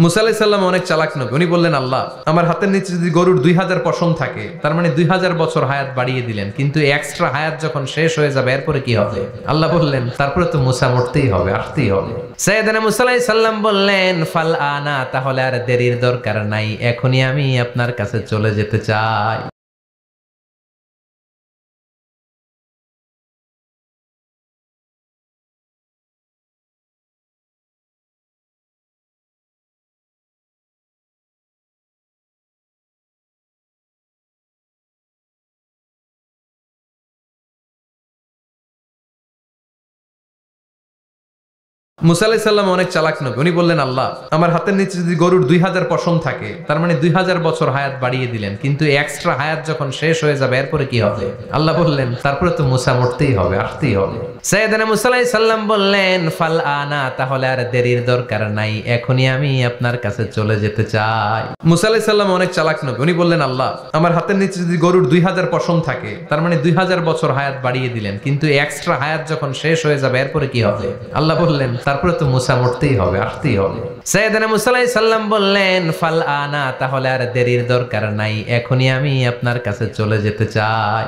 মুসা আলাইহিস সালাম অনেক চালাক নবী। উনি বললেন, আল্লাহ, আমার হাতের নিচে যদি গরুর 2000 পশম থাকে, তার মানে 2000 বছর হায়াত বাড়িয়ে দিলেন, কিন্তু এক্সট্রা হায়াত যখন শেষ হয়ে যাবে এরপরে কি হবে? আল্লাহ বললেন, তারপরে তো মুসা মরতেই হবে, আসতেই হবে। সাইয়েদনা মুসা আলাইহিস সালাম বললেন, ফাল আনা, তাহলে আর দেরির দরকার নাই, এখনই আমি আপনার কাছে চলে যেতে চাই। মুসা আলাইহিস সালাম অনেক চালাক নবী। উনি বললেন, আল্লাহ, আমার হাতের নিচে যদি গরুর 2000 পশম থাকে, তার মানে 2000 বছর হায়াত বাড়িয়ে দিলেন, কিন্তু এক্সট্রা হায়াত যখন শেষ হয়ে যাবে এরপরে কি হবে? আল্লাহ বললেন, তারপরে তো মুসা মরতেই হবে, আসতেই হবে। সাইয়েদনা মুসা আলাইহিস সালাম বললেন, ফাল আনা, তাহলে আর দেরির দরকার নাই, এখনই আমি আপনার কাছে চলে যেতে চাই। মুসা আলাইহিস সালাম অনেক চালাক নবী। উনি বললেন, আল্লাহ, আমার হাতের নিচে যদি গরুর 2000 পশম থাকে, তার মানে 2000 বছর হায়াত বাড়িয়ে দিলেন, কিন্তু এক্সট্রা হায়াত যখন শেষ হয়ে যাবে এরপরে কি হবে? আল্লাহ বললেন, তারপরে তো মুসা মরতেই হবে, আসতেই হবে। সাইয়েদনা মুসা আলাইহিস সালাম বললেন, ফাল আনা, তাহলে আর দেরির দরকার নাই, এখনই আমি আপনার কাছে চলে যেতে চাই।